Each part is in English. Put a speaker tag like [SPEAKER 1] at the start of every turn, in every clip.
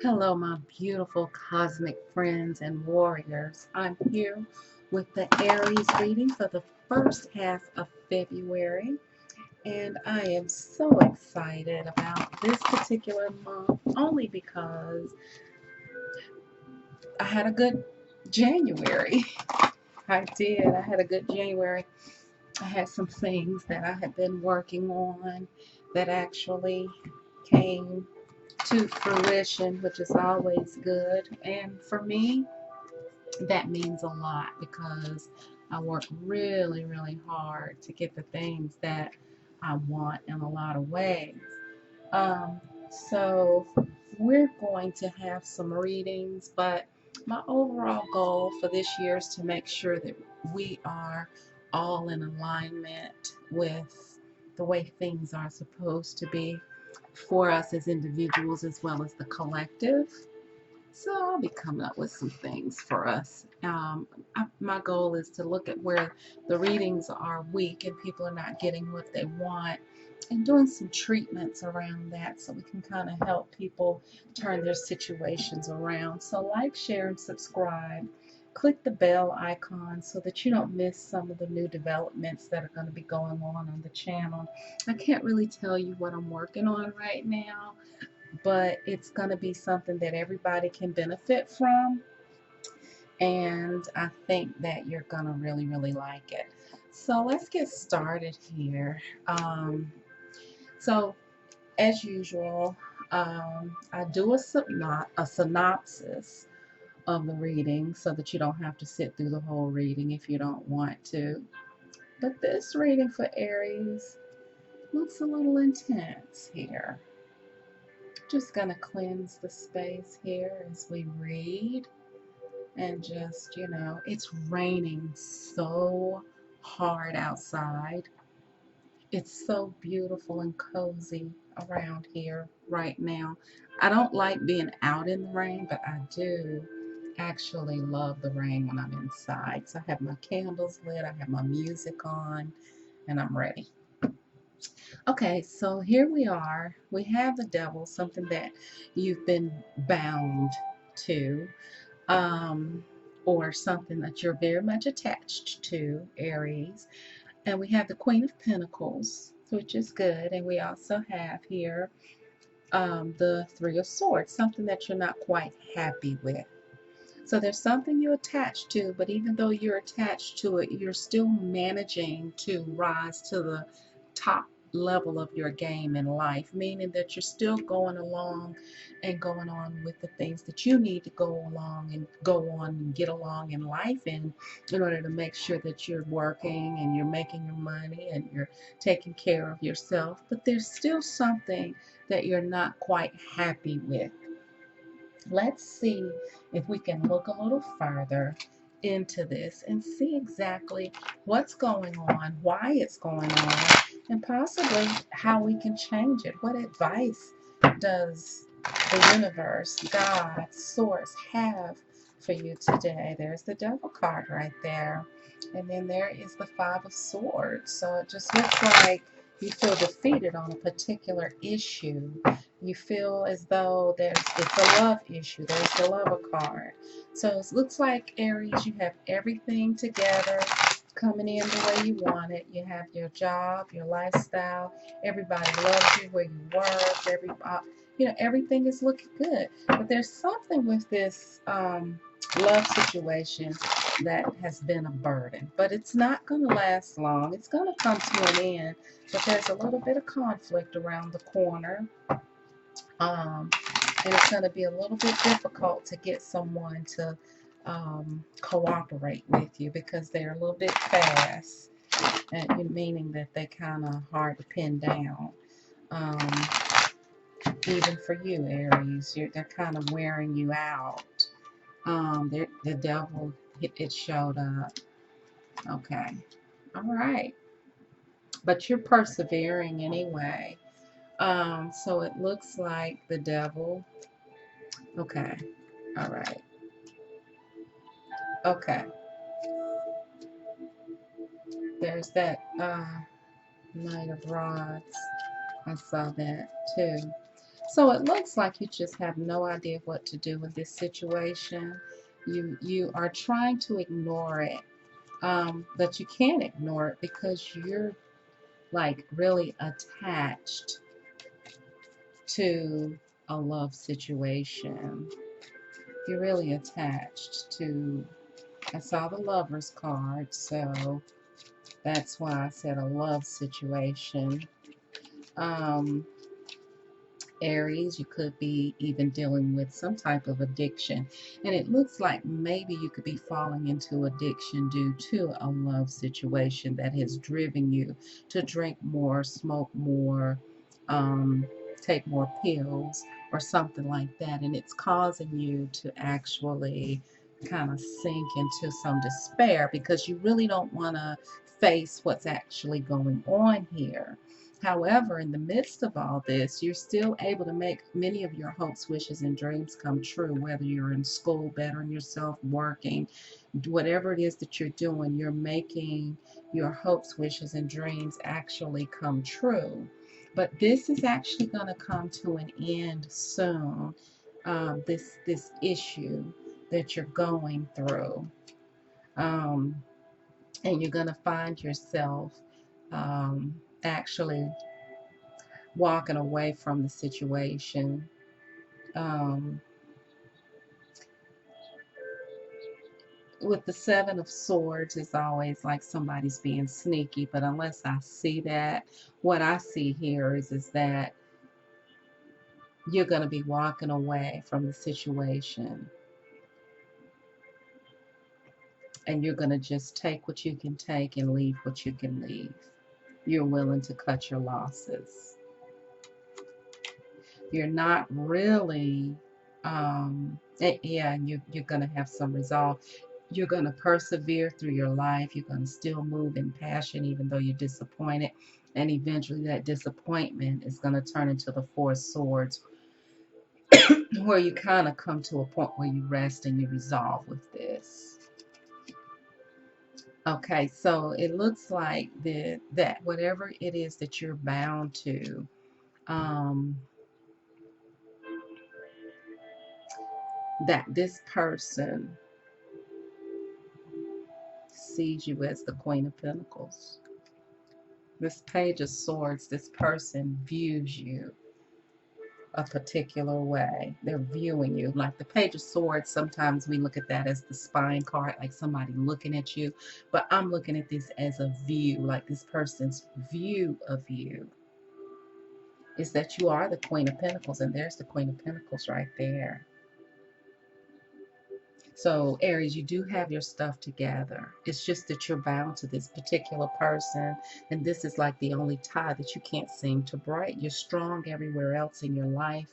[SPEAKER 1] Hello, my beautiful cosmic friends and warriors. I'm here with the Aries reading for the first half of February, and I am so excited about this particular month only because I had a good January. I did. I had a good January. I had some things that I had been working on that actually came to fruition, which is always good. And for me, that means a lot because I work really, really hard to get the things that I want in a lot of ways. Um, so we're going to have some readings, but my overall goal for this year is to make sure that we are all in alignment with the way things are supposed to be for us as individuals as well as the collective. So I'll be coming up with some things for us. My goal is to look at where the readings are weak and people are not getting what they want and doing some treatments around that so we can kind of help people turn their situations around. So like, share, and subscribe. Click the bell icon so that you don't miss some of the new developments that are going to be going on the channel. I can't really tell you what I'm working on right now, but it's going to be something that everybody can benefit from, and I think that you're going to really, really like it. So let's get started here. So as usual, I do a synopsis of the reading so that you don't have to sit through the whole reading if you don't want to. But this reading for Aries looks a little intense here. Just going to cleanse the space here as we read. And just, it's raining so hard outside. It's so beautiful and cozy around here right now. I don't like being out in the rain, but I do actually love the rain when I'm inside. So I have my candles lit, I have my music on, and I'm ready. Okay, so here we are. We have the devil, something that you've been bound to, or something that you're very much attached to, Aries. And we have the Queen of Pentacles, which is good. And we also have here the Three of Swords, something that you're not quite happy with. So there's something you're attached to, but even though you're attached to it, you're still managing to rise to the top level of your game in life, meaning that you're still going along and going on with the things that you need to go along and go on and get along in life in order to make sure that you're working and you're making your money and you're taking care of yourself. But there's still something that you're not quite happy with. Let's see if we can look a little further into this and see exactly what's going on, why it's going on, and possibly how we can change it. What advice does the universe, God, Source have for you today? There's the Devil card right there. And then there is the Five of Swords. So it just looks like you feel defeated on a particular issue. You feel as though it's a love issue. There's the Lover card. So it looks like, Aries, you have everything together, coming in the way you want it. You have your job, your lifestyle. Everybody loves you where you work. Everything is looking good. But there's something with this love situation that has been a burden. But it's not going to last long. It's going to come to an end. But there's a little bit of conflict around the corner. Um, and it's going to be a little bit difficult to get someone to cooperate with you because they're a little bit fast, and meaning that they kind of hard to pin down. Um, Even for you, Aries, they're kind of wearing you out. The devil, it showed up. Okay, all right, but you're persevering anyway. So it looks like the devil. Okay, all right. Okay, there's that Knight of Rods. I saw that too. So it looks like you just have no idea what to do with this situation. You are trying to ignore it, but you can't ignore it because you're like really attached to a love situation. You're really attached to, I saw the Lover's card, so that's why I said a love situation. Um, Aries, you could be even dealing with some type of addiction. And it looks like maybe you could be falling into addiction due to a love situation that has driven you to drink more, smoke more, um, take more pills, or something like that. And it's causing you to actually kind of sink into some despair because you really don't want to face what's actually going on here. However, in the midst of all this, you're still able to make many of your hopes, wishes, and dreams come true, whether you're in school, bettering yourself, working, whatever it is that you're doing, you're making your hopes, wishes, and dreams actually come true. But this is actually going to come to an end soon, this issue that you're going through. Um, and you're going to find yourself actually walking away from the situation. Um, with the Seven of Swords, it's always like somebody's being sneaky, but unless I see that, what I see here is that you're going to be walking away from the situation and you're going to just take what you can take and leave what you can leave. You're willing to cut your losses. You're not really, yeah, you're going to have some resolve. You're going to persevere through your life. You're going to still move in passion, even though you're disappointed. And eventually, that disappointment is going to turn into the Four of Swords, where you kind of come to a point where you rest and you resolve with this. Okay, so it looks like that whatever it is that you're bound to, um, that this person sees you as the Queen of Pentacles. This Page of Swords, this person views you a particular way. They're viewing you. Like the Page of Swords, sometimes we look at that as the spine card, like somebody looking at you. But I'm looking at this as a view, like this person's view of you is that you are the Queen of Pentacles, and there's the Queen of Pentacles right there. So, Aries, you do have your stuff together. It's just that you're bound to this particular person, and this is like the only tie that you can't seem to break. You're strong everywhere else in your life.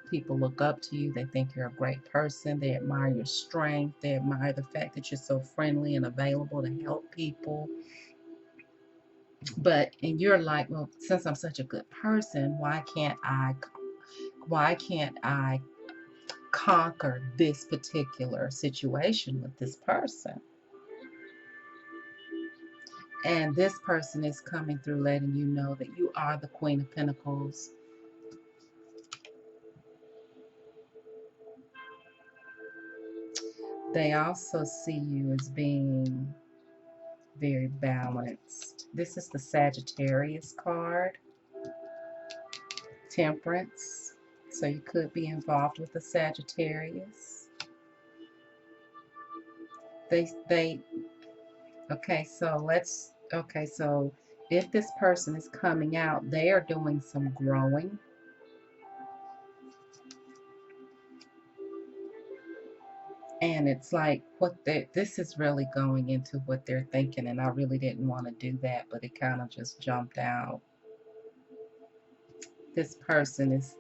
[SPEAKER 1] People look up to you. They think you're a great person. They admire your strength. They admire the fact that you're so friendly and available to help people. And you're like, well, since I'm such a good person, why can't I conquer this particular situation with this person? And this person is coming through letting you know that you are the Queen of Pentacles. They also see you as being very balanced. This is the Sagittarius card, Temperance. So you could be involved with the Sagittarius. They okay, so if this person is coming out, they are doing some growing. And it's like this is really going into what they're thinking, and I really didn't want to do that, but it kind of just jumped out. This person is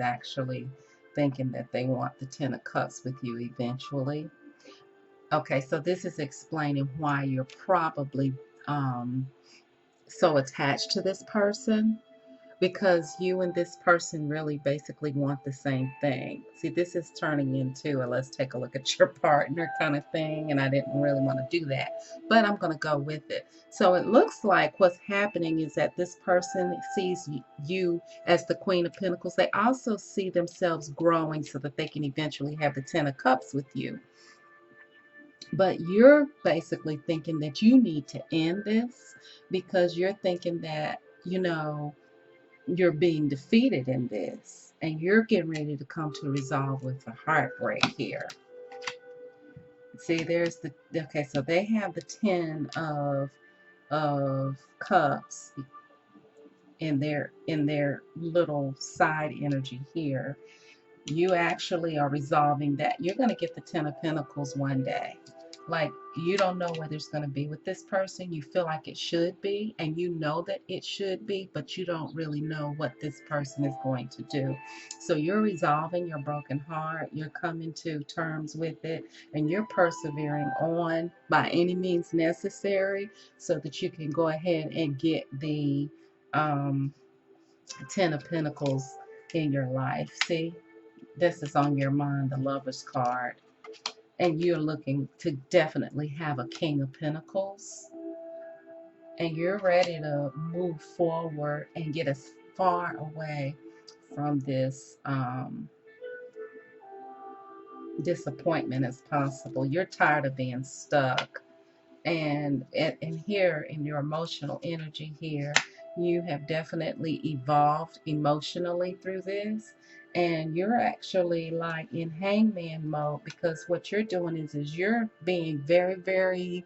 [SPEAKER 1] actually thinking that they want the Ten of Cups with you eventually. Okay, so this is explaining why you're probably so attached to this person. because you and this person really basically want the same thing. See, this is turning into a let's take a look at your partner kind of thing, and I didn't really want to do that, but I'm going to go with it. So it looks like what's happening is that this person sees you as the Queen of Pentacles. They also see themselves growing so that they can eventually have the Ten of Cups with you. But you're basically thinking that you need to end this because you're thinking that, you're being defeated in this and you're getting ready to come to resolve with a heartbreak here. See, there's the okay, so they have the 10 of cups in their little side energy here. You actually are resolving that. You're going to get the 10 of Pentacles one day. Like, you don't know whether it's going to be with this person. You feel like it should be, and you know that it should be, but you don't really know what this person is going to do. So you're resolving your broken heart. You're coming to terms with it, and you're persevering on by any means necessary so that you can go ahead and get the 10 of Pentacles in your life. See? This is on your mind, the Lover's card. And you're looking to definitely have a King of Pentacles. And you're ready to move forward and get as far away from this disappointment as possible. You're tired of being stuck. And here in your emotional energy here, you have definitely evolved emotionally through this, and you're actually like in hangman mode, because what you're doing is you're being very, very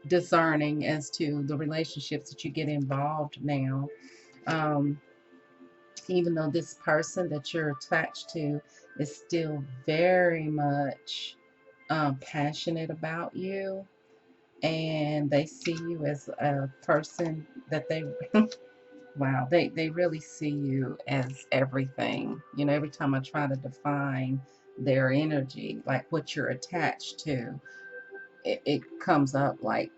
[SPEAKER 1] discerning as to the relationships that you get involved now. um, Even though this person that you're attached to is still very much passionate about you, and they see you as a person that they wow, they really see you as everything. Every time I try to define their energy, like what you're attached to, it comes up like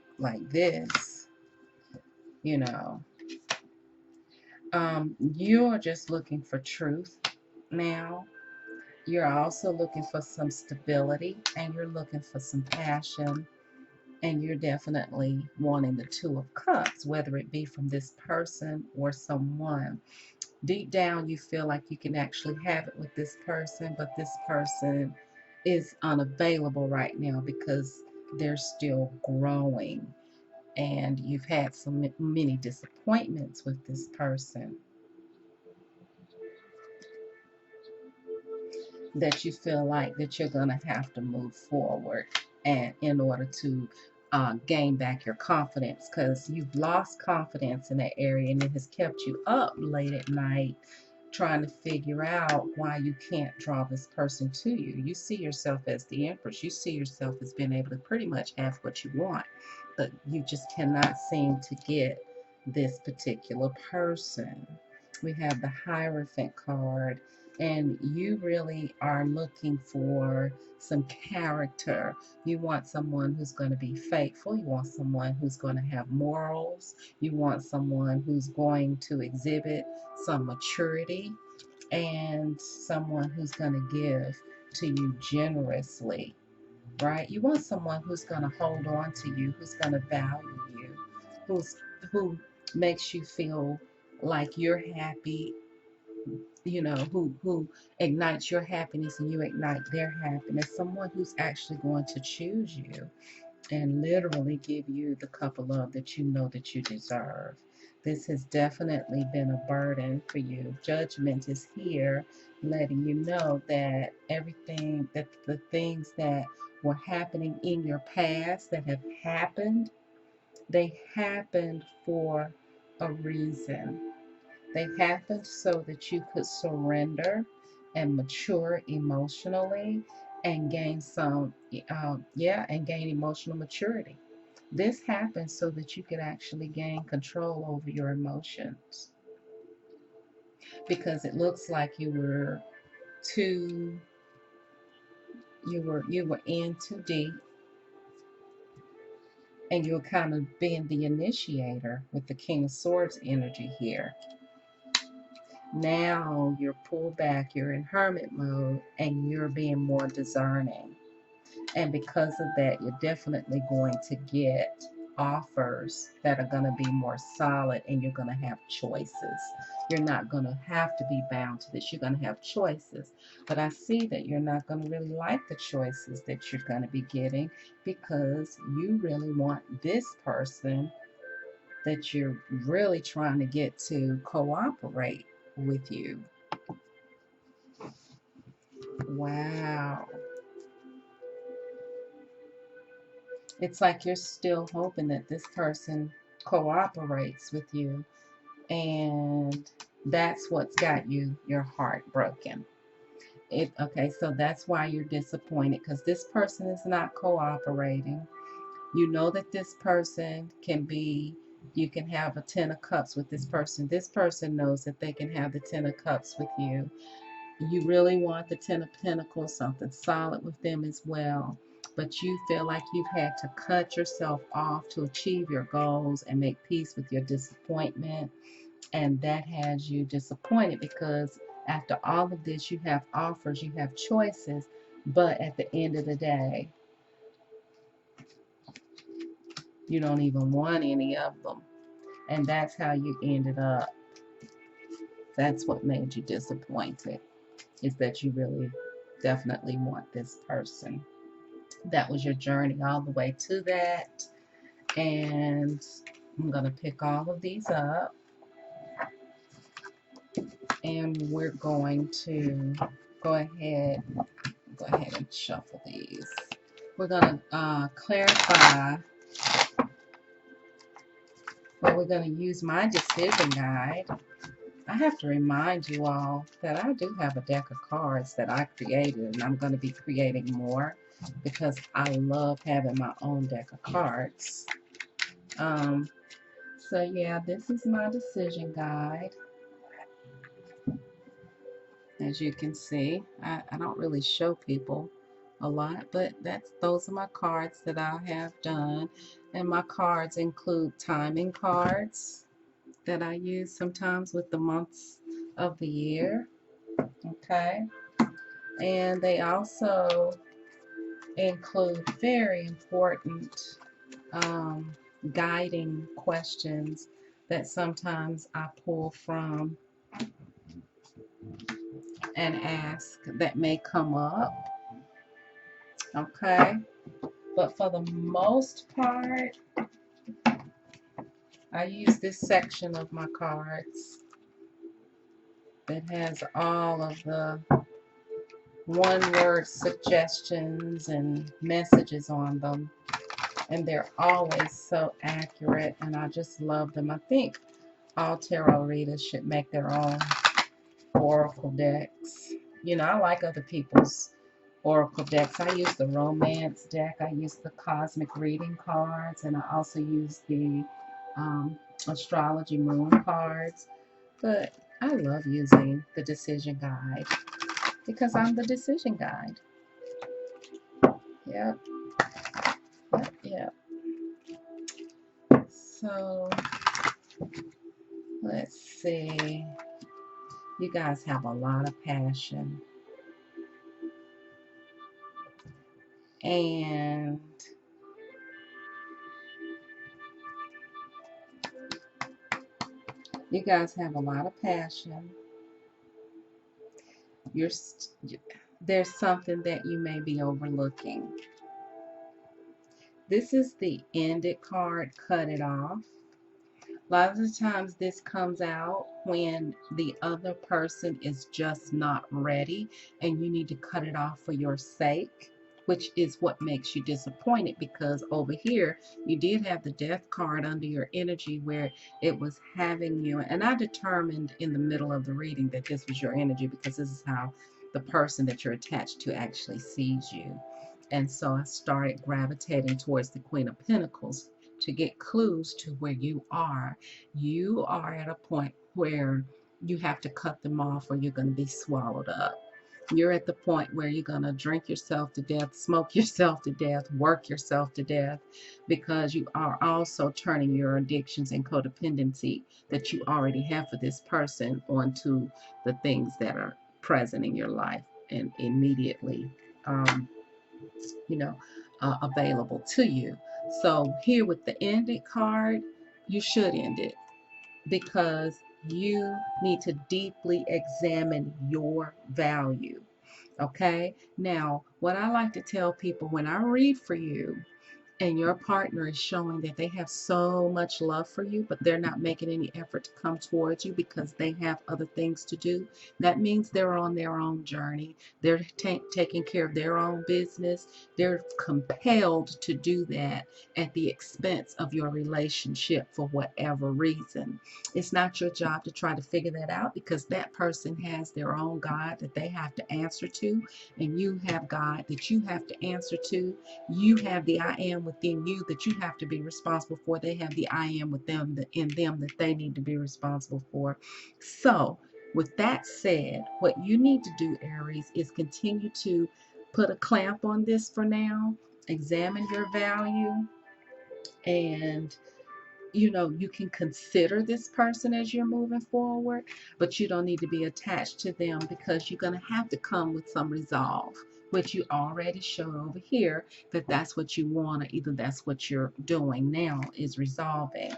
[SPEAKER 1] this. you know you're just looking for truth now. You're also looking for some stability, and you're looking for some passion. And you're definitely wanting the Two of Cups, whether it be from this person or someone. Deep down, you feel like you can actually have it with this person, but this person is unavailable right now because they're still growing. And you've had so many disappointments with this person that you feel like that you're going to have to move forward, and in order to gain back your confidence, because you've lost confidence in that area, and it has kept you up late at night trying to figure out why you can't draw this person to you. You see yourself as the Empress. You see yourself as being able to pretty much have what you want, but you just cannot seem to get this particular person. We have the Hierophant card, and you really are looking for some character. You want someone who's going to be faithful. You want someone who's going to have morals. You want someone who's going to exhibit some maturity, and someone who's going to give to you generously, right? You want someone who's going to hold on to you, who's going to value you, who makes you feel like you're happy, who ignites your happiness and you ignite their happiness. Someone who's actually going to choose you and literally give you the cup of love that you know that you deserve. This has definitely been a burden for you. Judgment is here, letting you know that everything, that the things that were happening in your past that have happened, they happened for a reason. They happened so that you could surrender and mature emotionally and gain and gain emotional maturity. This happened so that you could actually gain control over your emotions, because it looks like you were too you were in too deep, and you were kind of being the initiator with the King of Swords energy here. Now you're pulled back, you're in hermit mode, and you're being more discerning. And because of that, you're definitely going to get offers that are going to be more solid, and you're going to have choices. You're not going to have to be bound to this. You're going to have choices. But I see that you're not going to really like the choices that you're going to be getting, because you really want this person that you're really trying to get to cooperate with you. Wow. It's like you're still hoping that this person cooperates with you, and that's what's got your heart broken. Okay, so that's why you're disappointed, because this person is not cooperating. You know that this person can be, you can have a 10 of cups with this person. This person knows that they can have the 10 of cups with you. You really want the 10 of pentacles, something solid with them as well. But you feel like you've had to cut yourself off to achieve your goals and make peace with your disappointment. And that has you disappointed, because after all of this, you have offers, you have choices, but at the end of the day, you don't even want any of them. And that's how you ended up. That's what made you disappointed, is that you really definitely want this person. That was your journey all the way to that. And I'm going to pick all of these up, and we're going to go ahead and shuffle these. We're going to clarify, but we're going to use my decision guide. I have to remind you all that I do have a deck of cards that I created, and I'm going to be creating more, because I love having my own deck of cards. So yeah, this is my decision guide. As you can see, I don't really show people a lot, but those are my cards that I have done. And my cards include timing cards that I use sometimes with the months of the year. Okay. And they also include very important guiding questions that sometimes I pull from and ask that may come up. Okay. But for the most part, I use this section of my cards that has all of the one-word suggestions and messages on them. And they're always so accurate, and I just love them. I think all tarot readers should make their own oracle decks. You know, I like other people's oracle decks. I use the romance deck, I use the cosmic reading cards, and I also use the astrology moon cards. But I love using the decision guide, because I'm the decision guide. Yep, yep, yep. So let's see. You guys have a lot of passion, and you guys have a lot of passion. You're there's something that you may be overlooking. This is the ended card, cut it off. A lot of the times this comes out when the other person is just not ready, and you need to cut it off for your sake, which is what makes you disappointed, because over here you did have the death card under your energy, where it was having you, and I determined in the middle of the reading that this was your energy, because this is how the person that you're attached to actually sees you. And so I started gravitating towards the Queen of Pentacles to get clues to where you are. You are at a point where you have to cut them off, or you're going to be swallowed up. You're at the point where you're going to drink yourself to death, smoke yourself to death, work yourself to death, because you are also turning your addictions and codependency that you already have for this person onto the things that are present in your life and immediately, um, you know, available to you. So here with the end it card, you should end it because you need to deeply examine your value. Okay. Now, what I like to tell people when I read for you, and your partner is showing that they have so much love for you, but they're not making any effort to come towards you because they have other things to do, that means they're on their own journey. They're taking care of their own business. They're compelled to do that at the expense of your relationship for whatever reason. It's not your job to try to figure that out because that person has their own God that they have to answer to, and you have God that you have to answer to. You have the I am within you that you have to be responsible for. They have the I am with them in them that they need to be responsible for. So, with that said, what you need to do, Aries, is continue to put a clamp on this for now. Examine your value, and you can consider this person as you're moving forward, but you don't need to be attached to them because you're going to have to come with some resolve, which you already showed over here that that's what you want, or either that's what you're doing now is resolving.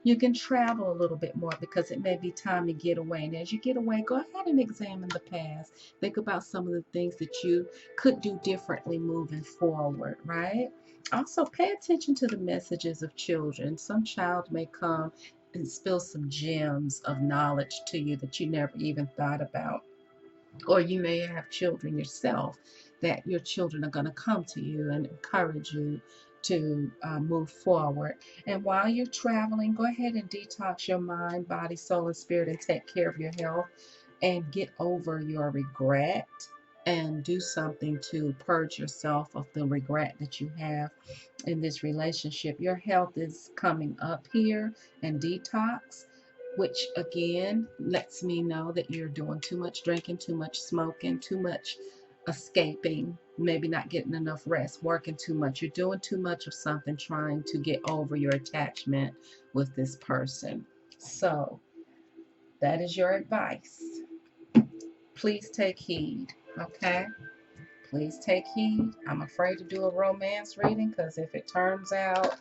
[SPEAKER 1] You can travel a little bit more because it may be time to get away. And as you get away, go ahead and examine the past. Think about some of the things that you could do differently moving forward, right? Also, pay attention to the messages of children. Some child may come and spill some gems of knowledge to you that you never even thought about. Or you may have children yourself that your children are going to come to you and encourage you to move forward. And while you're traveling, go ahead and detox your mind, body, soul, and spirit and take care of your health and get over your regret and do something to purge yourself of the regret that you have in this relationship. Your health is coming up here and detox, which again lets me know that you're doing too much drinking, too much smoking, too much escaping, maybe not getting enough rest, working too much. You're doing too much of something trying to get over your attachment with this person. So that is your advice. Please take heed, okay? Please take heed. I'm afraid to do a romance reading because if it turns out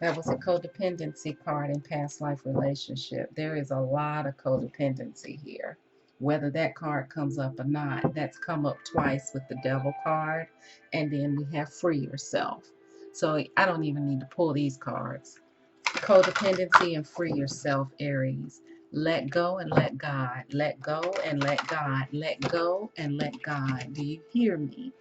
[SPEAKER 1] that was a codependency card in past life relationship, there is a lot of codependency here. Whether that card comes up or not, that's come up twice with the devil card, and then we have free yourself. So I don't even need to pull these cards. Codependency and free yourself, Aries. Let go and let God. Let go and let God. Let go and let God. Do you hear me?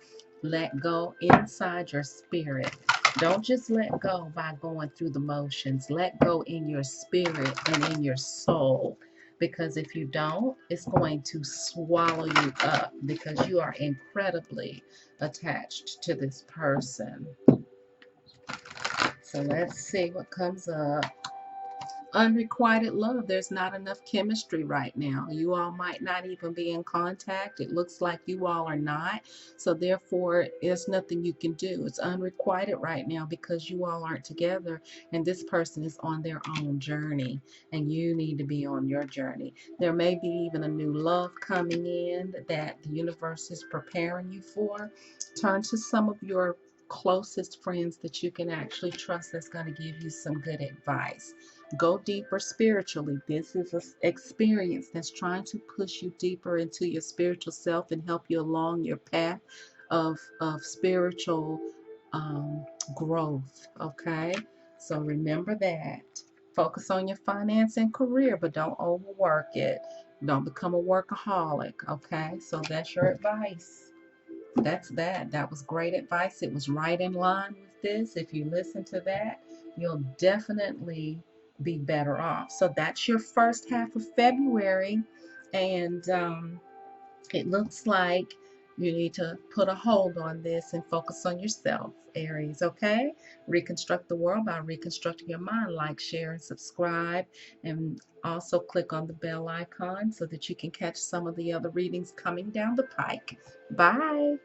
[SPEAKER 1] Let go inside your spirit. Don't just let go by going through the motions. Let go in your spirit and in your soul. Because if you don't, it's going to swallow you up because you are incredibly attached to this person. So let's see what comes up. Unrequited love. There's not enough chemistry right now. You all might not even be in contact. It looks like you all are not. So therefore, there's nothing you can do. It's unrequited right now because you all aren't together and this person is on their own journey and you need to be on your journey. There may be even a new love coming in that the universe is preparing you for. Turn to some of your closest friends that you can actually trust that's going to give you some good advice. Go deeper spiritually. This is an experience that's trying to push you deeper into your spiritual self and help you along your path of spiritual growth. Okay? So remember that. Focus on your finance and career, but don't overwork it. Don't become a workaholic. Okay? So that's your advice. That's that. That was great advice. It was right in line with this. If you listen to that, you'll definitely be better off. So that's your first half of February. And it looks like You need to put a hold on this and focus on yourself, Aries, okay? Reconstruct the world by reconstructing your mind. Like, share, and subscribe. And also click on the bell icon so that you can catch some of the other readings coming down the pike. Bye.